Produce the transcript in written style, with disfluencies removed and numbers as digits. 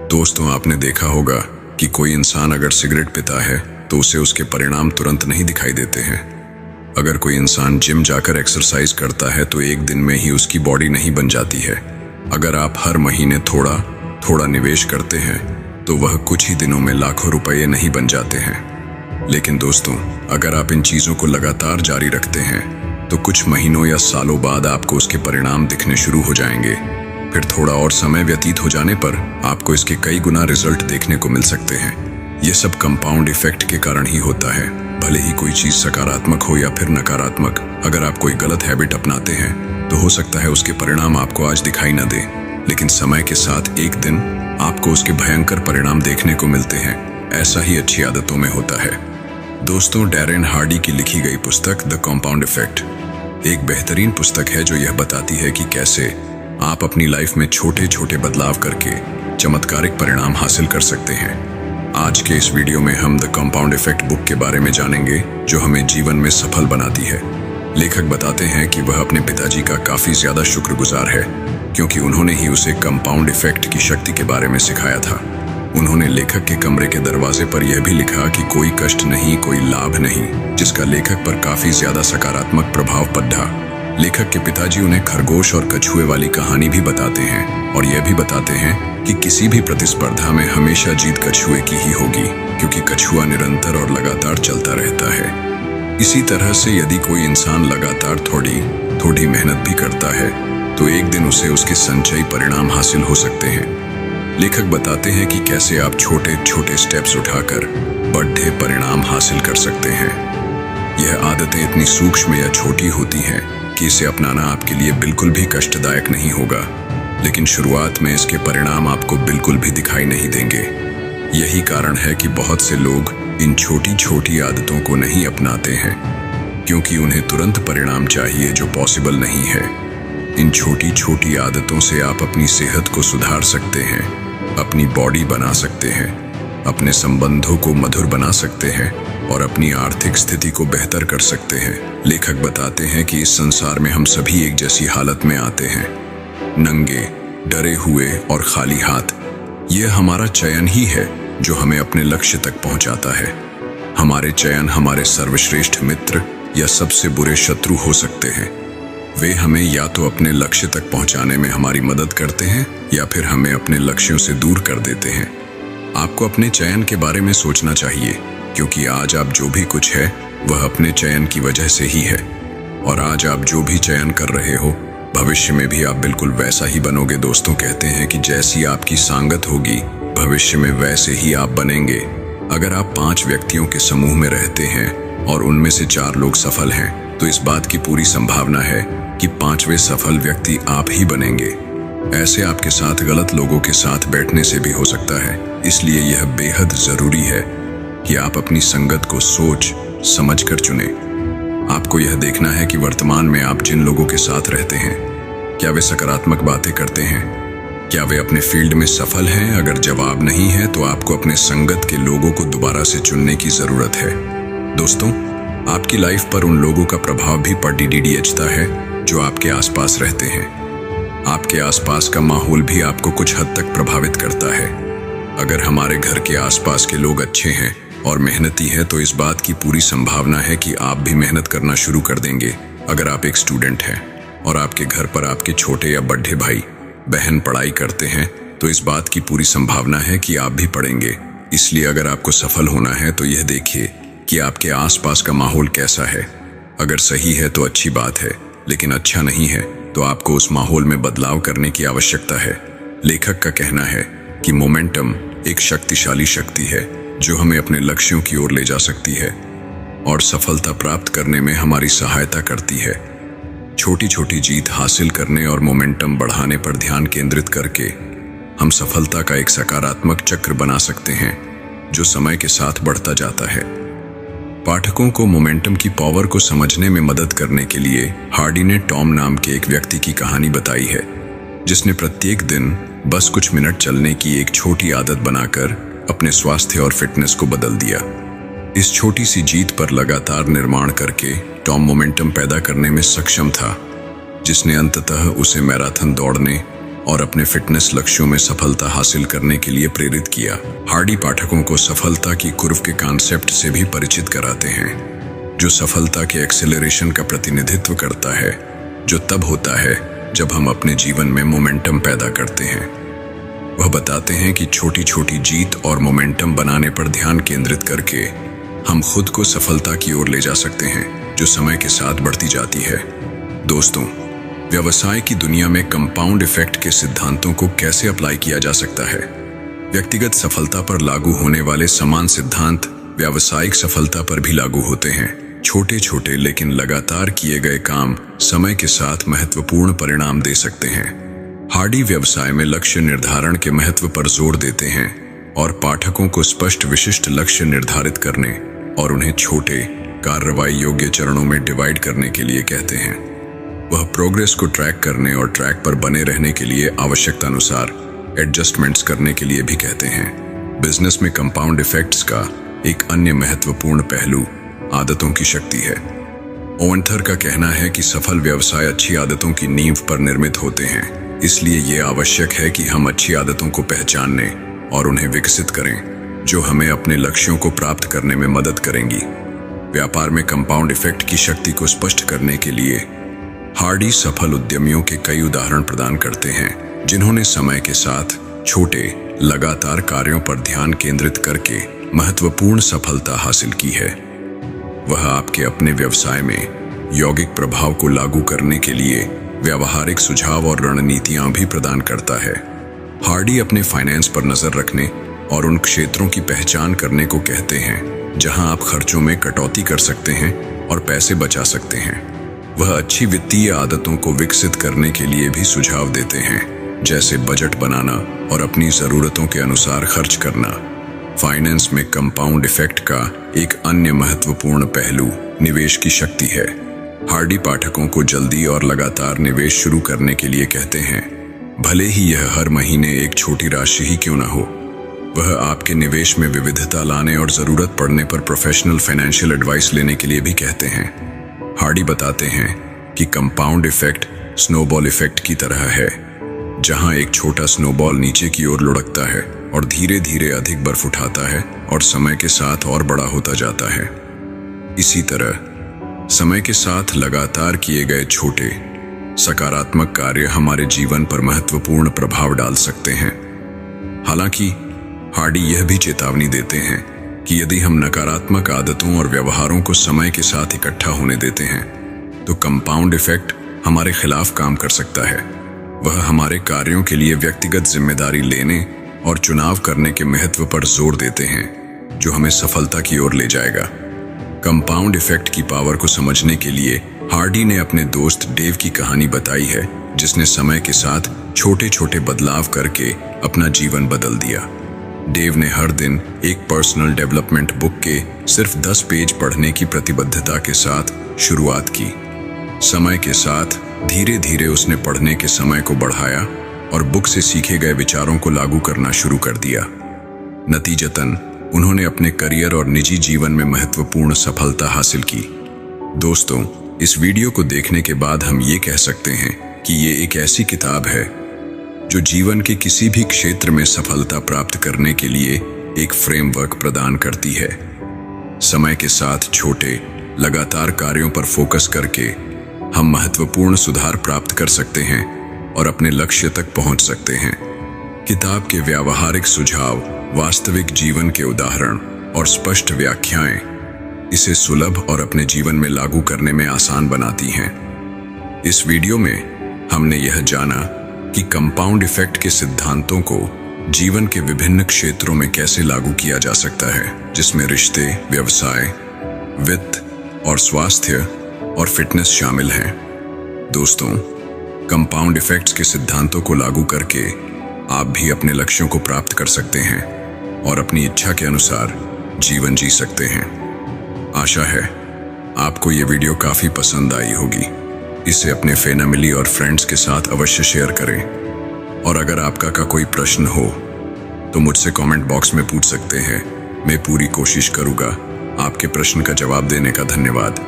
दोस्तों, आपने देखा होगा कि कोई इंसान अगर सिगरेट पीता है तो उसे उसके परिणाम तुरंत नहीं दिखाई देते हैं। अगर कोई इंसान जिम जाकर एक्सरसाइज करता है तो एक दिन में ही उसकी बॉडी नहीं बन जाती है। अगर आप हर महीने थोड़ा थोड़ा निवेश करते हैं तो वह कुछ ही दिनों में लाखों रुपए नहीं बन जाते हैं। लेकिन दोस्तों, अगर आप इन चीजों को लगातार जारी रखते हैं तो कुछ महीनों या सालों बाद आपको उसके परिणाम दिखने शुरू हो जाएंगे। फिर थोड़ा और समय व्यतीत हो जाने पर आपको इसके कई गुना रिजल्ट देखने को मिल सकते हैं। ये सब कंपाउंड इफेक्ट के कारण ही होता है। भले ही कोई चीज सकारात्मक हो या फिर नकारात्मक, अगर आप कोई गलत हैबिट अपनाते हैं तो हो सकता है उसके परिणाम आपको आज दिखाई न दे, लेकिन समय के साथ एक दिन आपको उसके भयंकर परिणाम देखने को मिलते हैं। ऐसा ही अच्छी आदतों में होता है। दोस्तों, डैरेन हार्डी की लिखी गई पुस्तक द कंपाउंड इफेक्ट एक बेहतरीन पुस्तक है जो यह बताती है कि कैसे आप अपनी लाइफ में छोटे छोटे बदलाव करके चमत्कारिक परिणाम हासिल कर सकते हैं। आज के इस वीडियो में हम द कंपाउंड इफेक्ट बुक के बारे में जानेंगे, जो हमें जीवन में सफल बनाती है। लेखक बताते हैं कि वह अपने पिताजी का काफी ज्यादा शुक्रगुजार है, क्योंकि उन्होंने ही उसे कंपाउंड इफेक्ट की शक्ति के बारे में सिखाया था। उन्होंने लेखक के कमरे के दरवाजे पर यह भी लिखा कि कोई कष्ट नहीं, कोई लाभ नहीं, जिसका लेखक पर काफी ज्यादा सकारात्मक प्रभाव पड़ा। लेखक के पिताजी उन्हें खरगोश और कछुए वाली कहानी भी बताते हैं और यह भी बताते हैं कि किसी भी प्रतिस्पर्धा में हमेशा जीत कछुए की ही होगी, क्योंकि कछुआ निरंतर और लगातार चलता रहता है। इसी तरह से यदि कोई इंसान लगातार थोड़ी थोड़ी मेहनत भी करता है तो एक दिन उसे उसके संचयी परिणाम हासिल हो सकते हैं। लेखक बताते हैं कि कैसे आप छोटे छोटे स्टेप्स उठाकर बड़े परिणाम हासिल कर सकते हैं। यह आदतें इतनी सूक्ष्म या छोटी होती हैं कि इसे अपनाना आपके लिए बिल्कुल भी कष्टदायक नहीं होगा, लेकिन शुरुआत में इसके परिणाम आपको बिल्कुल भी दिखाई नहीं देंगे। यही कारण है कि बहुत से लोग इन छोटी छोटी आदतों को नहीं अपनाते हैं, क्योंकि उन्हें तुरंत परिणाम चाहिए जो पॉसिबल नहीं है। इन छोटी छोटी आदतों से आप अपनी सेहत को सुधार सकते हैं, अपनी बॉडी बना सकते हैं, अपने संबंधों को मधुर बना सकते हैं और अपनी आर्थिक स्थिति को बेहतर कर सकते हैं। लेखक बताते हैं कि इस संसार में हम सभी एक जैसी हालत में आते हैं, नंगे, डरे हुए और खाली हाथ। यह हमारा चयन ही है जो हमें अपने लक्ष्य तक पहुंचाता है। हमारे चयन हमारे सर्वश्रेष्ठ मित्र या सबसे बुरे शत्रु हो सकते हैं। वे हमें या तो अपने लक्ष्य तक पहुंचाने में हमारी मदद करते हैं या फिर हमें अपने लक्ष्यों से दूर कर देते हैं। आपको अपने चयन के बारे में सोचना चाहिए, क्योंकि आज आप जो भी कुछ है वह अपने चयन की वजह से ही है, और आज आप जो भी चयन कर रहे हो भविष्य में भी आप बिल्कुल वैसा ही बनोगे। दोस्तों, कहते हैं कि जैसी आपकी सांगत होगी भविष्य में वैसे ही आप बनेंगे। अगर आप 5 व्यक्तियों के समूह में रहते हैं और उनमें से 4 लोग सफल हैं तो इस बात की पूरी संभावना है कि 5वें सफल व्यक्ति आप ही बनेंगे। ऐसे आपके साथ गलत लोगों के साथ बैठने से भी हो सकता है। इसलिए यह बेहद जरूरी है कि आप अपनी संगत को सोच समझ कर चुने। आपको यह देखना है कि वर्तमान में आप जिन लोगों के साथ रहते हैं, क्या वे सकारात्मक बातें करते हैं? क्या वे अपने फील्ड में सफल हैं? अगर जवाब नहीं है तो आपको अपने संगत के लोगों को दोबारा से चुनने की जरूरत है। दोस्तों, आपकी लाइफ पर उन लोगों का प्रभाव भी पड़ता है जो आपके आसपास रहते हैं। आपके आसपास का माहौल भी आपको कुछ हद तक प्रभावित करता है। अगर हमारे घर के आसपास के लोग अच्छे हैं और मेहनती है तो इस बात की पूरी संभावना है कि आप भी मेहनत करना शुरू कर देंगे। अगर आप एक स्टूडेंट हैं और आपके घर पर आपके छोटे या बड़े भाई बहन पढ़ाई करते हैं तो इस बात की पूरी संभावना है कि आप भी पढ़ेंगे। इसलिए अगर आपको सफल होना है तो यह देखिए कि आपके आसपास का माहौल कैसा है। अगर सही है तो अच्छी बात है, लेकिन अच्छा नहीं है तो आपको उस माहौल में बदलाव करने की आवश्यकता है। लेखक का कहना है कि मोमेंटम एक शक्तिशाली शक्ति है जो हमें अपने लक्ष्यों की ओर ले जा सकती है और सफलता प्राप्त करने में हमारी सहायता करती है। छोटी छोटी जीत हासिल करने और मोमेंटम बढ़ाने पर ध्यान केंद्रित करके हम सफलता का एक सकारात्मक चक्र बना सकते हैं जो समय के साथ बढ़ता जाता है। पाठकों को मोमेंटम की पावर को समझने में मदद करने के लिए हार्डी ने टॉम नाम के एक व्यक्ति की कहानी बताई है, जिसने प्रत्येक दिन बस कुछ मिनट चलने की एक छोटी आदत बनाकर अपने स्वास्थ्य और फिटनेस को बदल दिया। इस छोटी सी जीत पर लगातार निर्माण करके टॉम मोमेंटम पैदा करने में सक्षम था, जिसने अंततः उसे मैराथन दौड़ने और अपने फिटनेस लक्ष्यों में सफलता हासिल करने के लिए प्रेरित किया। हार्डी पाठकों को सफलता की कुर्व के कॉन्सेप्ट से भी परिचित कराते हैं, जो सफलता के एक्सेलरेशन का प्रतिनिधित्व करता है, जो तब होता है जब हम अपने जीवन में मोमेंटम पैदा करते हैं। वह बताते हैं कि छोटी छोटी जीत और मोमेंटम बनाने पर ध्यान केंद्रित करके हम खुद को सफलता की ओर ले जा सकते हैं, जो समय के साथ बढ़ती जाती है। दोस्तों, व्यवसाय की दुनिया में कंपाउंड इफेक्ट के सिद्धांतों को कैसे अप्लाई किया जा सकता है? व्यक्तिगत सफलता पर लागू होने वाले समान सिद्धांत व्यावसायिक सफलता पर भी लागू होते हैं। छोटे छोटे लेकिन लगातार किए गए काम समय के साथ महत्वपूर्ण परिणाम दे सकते हैं। हार्डी व्यवसाय में लक्ष्य निर्धारण के महत्व पर जोर देते हैं और पाठकों को स्पष्ट विशिष्ट लक्ष्य निर्धारित करने और उन्हें छोटे कार्रवाई योग्य चरणों में डिवाइड करने के लिए कहते हैं। वह प्रोग्रेस को ट्रैक करने और ट्रैक पर बने रहने के लिए आवश्यकता अनुसार एडजस्टमेंट्स करने के लिए भी कहते हैं। बिजनेस में कंपाउंड इफेक्ट्स का एक अन्य महत्वपूर्ण पहलू आदतों की शक्ति है। ओवन थर का कहना है कि सफल व्यवसाय अच्छी आदतों की नींव पर निर्मित होते हैं, इसलिए यह आवश्यक है कि हम अच्छी आदतों को पहचानने और उन्हें विकसित करें, जो हमें अपने लक्ष्यों को प्राप्त करने में मदद करेंगी। व्यापार में कंपाउंड इफेक्ट की शक्ति को स्पष्ट करने के लिए हार्डी सफल उद्यमियों के कई उदाहरण प्रदान करते हैं, जिन्होंने समय के साथ छोटे लगातार कार्यों पर ध्यान केंद्रित करके महत्वपूर्ण सफलता हासिल की है। वह आपके अपने व्यवसाय में यौगिक प्रभाव को लागू करने के लिए व्यावहारिक सुझाव और रणनीतियां भी प्रदान करता है। हार्डी अपने फाइनेंस पर नजर रखने और उन क्षेत्रों की पहचान करने को कहते हैं जहां आप खर्चों में कटौती कर सकते हैं और पैसे बचा सकते हैं। वह अच्छी वित्तीय आदतों को विकसित करने के लिए भी सुझाव देते हैं, जैसे बजट बनाना और अपनी जरूरतों के अनुसार खर्च करना। फाइनेंस में कंपाउंड इफेक्ट का एक अन्य महत्वपूर्ण पहलू निवेश की शक्ति है। हार्डी पाठकों को जल्दी और लगातार निवेश शुरू करने के लिए कहते हैं, भले ही यह हर महीने एक छोटी राशि ही क्यों न हो। वह आपके निवेश में विविधता लाने और जरूरत पड़ने पर प्रोफेशनल फाइनेंशियल एडवाइस लेने के लिए भी कहते हैं। हार्डी बताते हैं कि कंपाउंड इफेक्ट स्नोबॉल इफेक्ट की तरह है, जहां एक छोटा स्नोबॉल नीचे की ओर लुढ़कता है और धीरे धीरे अधिक बर्फ उठाता है और समय के साथ और बड़ा होता जाता है। इसी तरह समय के साथ लगातार किए गए छोटे सकारात्मक कार्य हमारे जीवन पर महत्वपूर्ण प्रभाव डाल सकते हैं। हालांकि हार्डी यह भी चेतावनी देते हैं कि यदि हम नकारात्मक आदतों और व्यवहारों को समय के साथ इकट्ठा होने देते हैं, तो कंपाउंड इफेक्ट हमारे खिलाफ काम कर सकता है। वह हमारे कार्यों के लिए व्यक्तिगत जिम्मेदारी लेने और चुनाव करने के महत्व पर जोर देते हैं, जो हमें सफलता की ओर ले जाएगा। कंपाउंड इफेक्ट की पावर को समझने के लिए हार्डी ने अपने दोस्त डेव की कहानी बताई है, जिसने समय के साथ छोटे छोटे बदलाव करके अपना जीवन बदल दिया। डेव ने हर दिन एक पर्सनल डेवलपमेंट बुक के सिर्फ 10 पेज पढ़ने की प्रतिबद्धता के साथ शुरुआत की। समय के साथ धीरे धीरे उसने पढ़ने के समय को बढ़ाया और बुक से सीखे गए विचारों को लागू करना शुरू कर दिया। नतीजतन उन्होंने अपने करियर और निजी जीवन में महत्वपूर्ण सफलता हासिल की। दोस्तों, इस वीडियो को देखने के बाद हम ये कह सकते हैं कि ये एक ऐसी किताब है जो जीवन के किसी भी क्षेत्र में सफलता प्राप्त करने के लिए एक फ्रेमवर्क प्रदान करती है। समय के साथ छोटे लगातार कार्यों पर फोकस करके हम महत्वपूर्ण सुधार प्राप्त कर सकते हैं और अपने लक्ष्य तक पहुंच सकते हैं। किताब के व्यावहारिक सुझाव, वास्तविक जीवन के उदाहरण और स्पष्ट व्याख्याएं इसे सुलभ और अपने जीवन में लागू करने में आसान बनाती हैं। इस वीडियो में हमने यह जाना कि कंपाउंड इफेक्ट के सिद्धांतों को जीवन के विभिन्न क्षेत्रों में कैसे लागू किया जा सकता है, जिसमें रिश्ते, व्यवसाय, वित्त और स्वास्थ्य और फिटनेस शामिल हैं। दोस्तों, कंपाउंड इफेक्ट्स के सिद्धांतों को लागू करके आप भी अपने लक्ष्यों को प्राप्त कर सकते हैं और अपनी इच्छा के अनुसार जीवन जी सकते हैं। आशा है आपको ये वीडियो काफी पसंद आई होगी। इसे अपने फैमिली और फ्रेंड्स के साथ अवश्य शेयर करें और अगर आपका कोई प्रश्न हो तो मुझसे कमेंट बॉक्स में पूछ सकते हैं। मैं पूरी कोशिश करूंगा आपके प्रश्न का जवाब देने का। धन्यवाद।